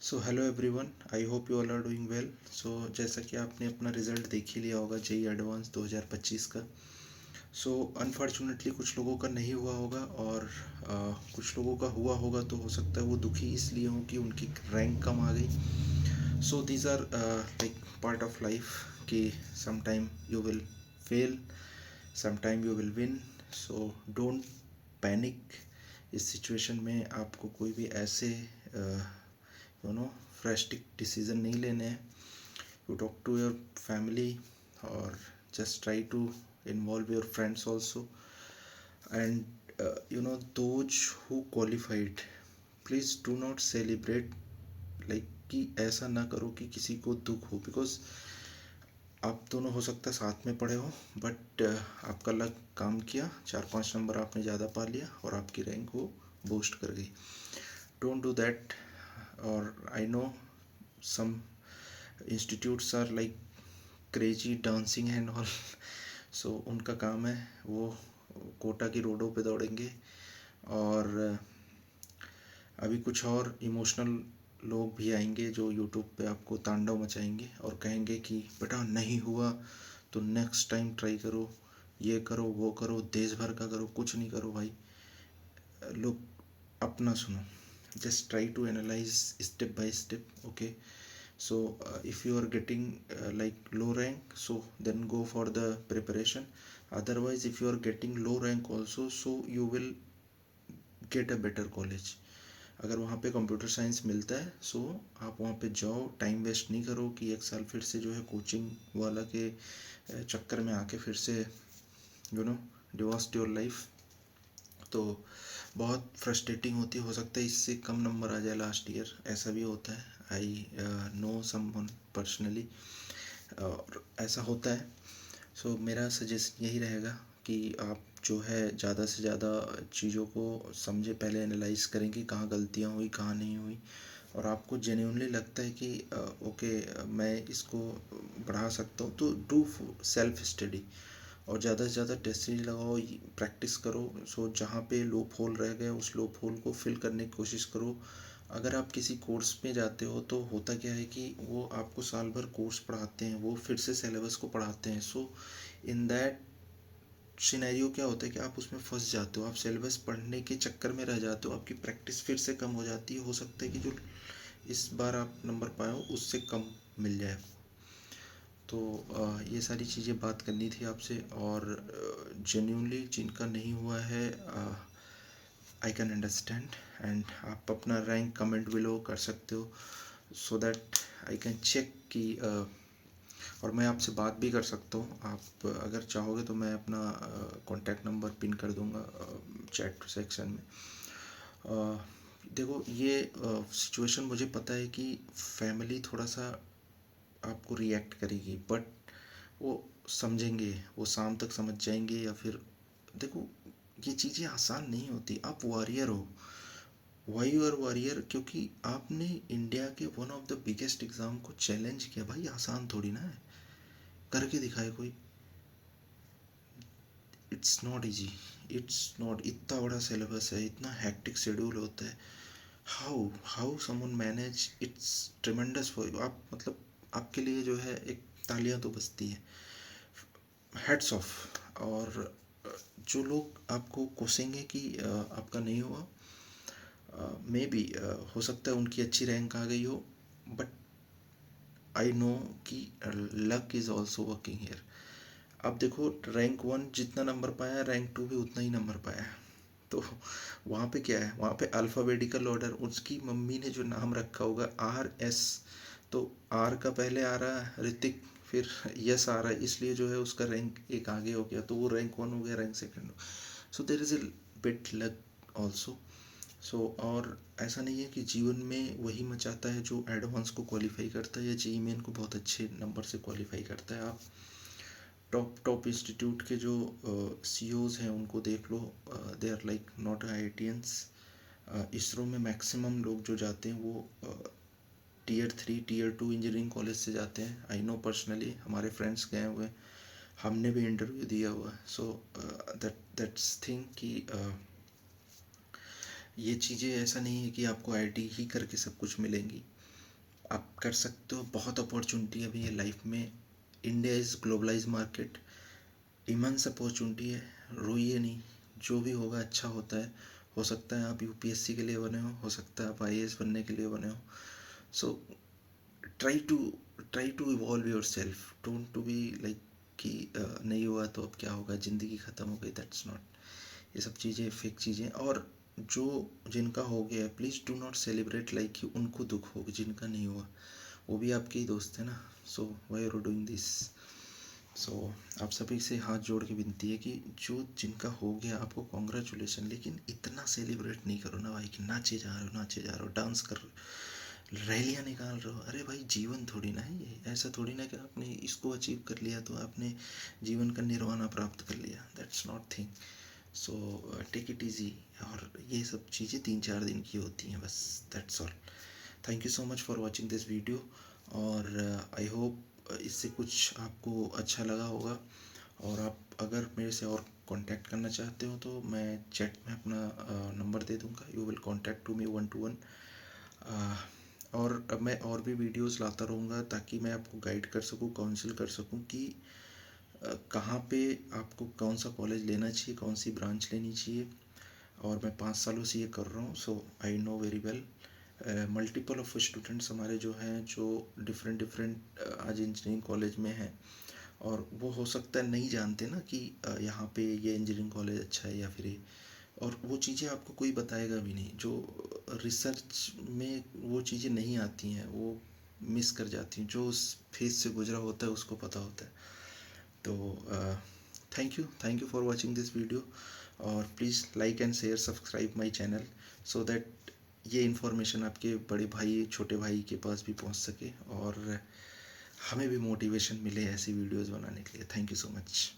So hello everyone, I hope you all are doing well. So जैसा कि आपने अपना रिज़ल्ट देख ही लिया होगा जेई एडवांस 2025 का। सो अनफॉर्चुनेटली कुछ लोगों का नहीं हुआ होगा और कुछ लोगों का हुआ होगा, तो हो सकता है वो दुखी इसलिए हो कि उनकी रैंक कम आ गई। So these are like part of life कि sometime you will fail, sometime you will win. So don't panic. इस सिचुएशन में आपको कोई भी ऐसे फ्रेस्टिक डिसीजन नहीं लेने हैं। You talk to your family और just try to involve your friends also, and those who qualified, please do not celebrate like कि ऐसा ना करो कि किसी को दुख हो, बिकॉज आप दोनों हो सकता है साथ में पढ़े हो, बट आपका लक काम किया, 4-5 नंबर आपने ज़्यादा पा लिया और आपकी रैंक वो बूस्ट कर गई। Don't do that. और I know some institutes are like crazy dancing and all. So उनका काम है, वो कोटा की रोडों पे दौड़ेंगे और अभी कुछ और इमोशनल लोग भी आएंगे जो यूट्यूब पे आपको तांडव मचाएंगे और कहेंगे कि बेटा नहीं हुआ तो नेक्स्ट टाइम ट्राई करो, ये करो वो करो, देश भर का करो, कुछ नहीं करो भाई। लोग अपना सुनो, just try to analyze step by step, okay? So if you are getting like low rank, so then go for the preparation. Otherwise if you are getting low rank also, so you will get a better college. अगर वहाँ पे computer science मिलता है, सो आप वहाँ पे जाओ, time waste नहीं करो कि 1 साल फिर से जो है कोचिंग वाला के चक्कर में आके फिर से डिवोस्ट योर लाइफ। तो बहुत फ्रस्ट्रेटिंग होती, हो सकता है इससे कम नंबर आ जाए लास्ट ईयर, ऐसा भी होता है। आई नो समवन पर्सनली, और ऐसा होता है। सो मेरा सजेशन यही रहेगा कि आप जो है ज़्यादा से ज़्यादा चीज़ों को समझे, पहले एनालाइज करें कि कहाँ गलतियाँ हुई, कहाँ नहीं हुई, और आपको जेन्युइनली लगता है कि ओके मैं इसको बढ़ा सकता हूँ, तो डू सेल्फ स्टडी और ज़्यादा से ज़्यादा टेस्ट सीरीज लगाओ, प्रैक्टिस करो। सो जहाँ पे लूप होल रह गए उस लूप होल को फिल करने की कोशिश करो। अगर आप किसी कोर्स में जाते हो तो होता क्या है कि वो आपको साल भर कोर्स पढ़ाते हैं, वो फिर से सिलेबस को पढ़ाते हैं। सो इन दैट सिनेरियो क्या होता है कि आप उसमें फंस जाते हो, आप सिलेबस पढ़ने के चक्कर में रह जाते हो, आपकी प्रैक्टिस फिर से कम हो जाती है। हो सकता है कि जो इस बार आप नंबर पाए हो उससे कम मिल जाए। तो ये सारी चीज़ें बात करनी थी आपसे। और जेन्यूनली जिनका नहीं हुआ है, आई कैन अंडरस्टैंड, एंड आप अपना रैंक कमेंट बिलो कर सकते हो, so that I can check कि और मैं आपसे बात भी कर सकता हूँ। आप अगर चाहोगे तो मैं अपना कॉन्टैक्ट नंबर पिन कर दूँगा चैट सेक्शन में। देखो ये सिचुएशन मुझे पता है कि फैमिली थोड़ा सा आपको रिएक्ट करेगी, बट वो समझेंगे, वो शाम तक समझ जाएंगे। या फिर देखो ये चीज़ें आसान नहीं होती। आप वॉरियर हो। Why you are warrior? क्योंकि आपने इंडिया के one of the biggest exam को चैलेंज किया। भाई आसान थोड़ी ना है, करके दिखाए कोई। It's not easy, it's not. इतना बड़ा सिलेबस है, इतना हैक्टिक शेड्यूल होता है। How how someone manage, it's tremendous for you. आप मतलब आपके लिए जो है एक तालियां तो बजती है, हेड्स ऑफ। और जो लोग आपको कोसेंगे कि आपका नहीं हुआ, मे बी हो सकता है उनकी अच्छी रैंक आ गई हो, बट आई नो कि luck is also working here. अब देखो रैंक 1 जितना नंबर पाया, रैंक 2 भी उतना ही नंबर पाया। तो वहाँ पे क्या है, वहाँ पे अल्फ़ाबेटिकल ऑर्डर, उसकी मम्मी ने जो नाम रखा होगा RS, तो आर का पहले आ रहा है ऋतिक, फिर यस आ रहा है, इसलिए जो है उसका रैंक एक आगे हो गया, तो वो रैंक 1 हो गया, रैंक 2 हो। So there is a bit luck also. So और ऐसा नहीं है कि जीवन में वही मचाता है जो एडवांस को क्वालिफाई करता है या जेईई मेन को बहुत अच्छे नंबर से क्वालिफाई करता है। आप टॉप टॉप इंस्टीट्यूट के जो सीईओज हैं उनको देख लो, they are like not IITians। ISRO में मैक्सिमम लोग जो जाते हैं वो Tier 3 Tier 2 इंजीनियरिंग कॉलेज से जाते हैं। आई नो पर्सनली, हमारे फ्रेंड्स गए हुए, हमने भी इंटरव्यू दिया हुआ है। सो दैट्स थिंग कि ये चीज़ें ऐसा नहीं है कि आपको आईआईटी ही करके सब कुछ मिलेंगी। आप कर सकते हो। बहुत अपॉर्चुनिटी अभी है लाइफ में। India is globalize market, immense opportunity है। रोइए नहीं, जो भी होगा अच्छा होता है। हो सकता है आप यूपीएससी के लिए बने हो सकता है आप आईएएस बनने के लिए बने हो। So try to try to evolve yourself, don't to be like कि नहीं हुआ तो अब क्या होगा, ज़िंदगी ख़त्म हो गई, दैट्स नॉट। ये सब चीज़ें फेक चीज़ें। और जो जिनका हो गया है please do not celebrate like कि उनको दुख हो, जिनका नहीं हुआ वो भी आपके ही दोस्त है ना। सो वाई आर डूइंग दिस। सो आप सभी से हाथ जोड़ के विनती है कि जो जिनका हो गया आपको कॉन्ग्रेचुलेसन, लेकिन इतना सेलिब्रेट नहीं करो ना भाई कि नाचे जा रहे हो नाचे जा रहे हो, डांस कर रहे हो, रैलियाँ निकाल रहे हो। अरे भाई जीवन थोड़ी ना है ये, ऐसा थोड़ी ना कि आपने इसको अचीव कर लिया तो आपने जीवन का निर्वाणा प्राप्त कर लिया, that's not thing. So take it easy. और ये सब चीज़ें 3-4 दिन की होती हैं बस, that's all. Thank you so much for watching this video. और आई होप इससे कुछ आपको अच्छा लगा होगा। और आप अगर मेरे से और कांटेक्ट करना चाहते हो तो मैं चैट में अपना नंबर दे दूँगा, you will contact to me 1-to-1। और अब मैं और भी वीडियोस लाता रहूँगा ताकि मैं आपको गाइड कर सकूँ, काउंसिल कर सकूँ कि कहाँ पे आपको कौन सा कॉलेज लेना चाहिए, कौन सी ब्रांच लेनी चाहिए। और मैं 5 सालों से ये कर रहा हूँ, so I know very well. Multiple of students हमारे जो हैं जो डिफरेंट डिफरेंट आज इंजीनियरिंग कॉलेज में हैं, और वो हो सकता है नहीं जानते ना कि यहाँ पे ये इंजीनियरिंग कॉलेज अच्छा है या फिर ये। और वो चीज़ें आपको कोई बताएगा भी नहीं, जो रिसर्च में वो चीज़ें नहीं आती हैं वो मिस कर जाती हैं, जो उस फेज से गुजरा होता है उसको पता होता है। तो thank you for watching this video. और please like and share subscribe my channel, so that ये इन्फॉर्मेशन आपके बड़े भाई छोटे भाई के पास भी पहुंच सके और हमें भी मोटिवेशन मिले ऐसी वीडियोस बनाने के लिए। Thank you so much.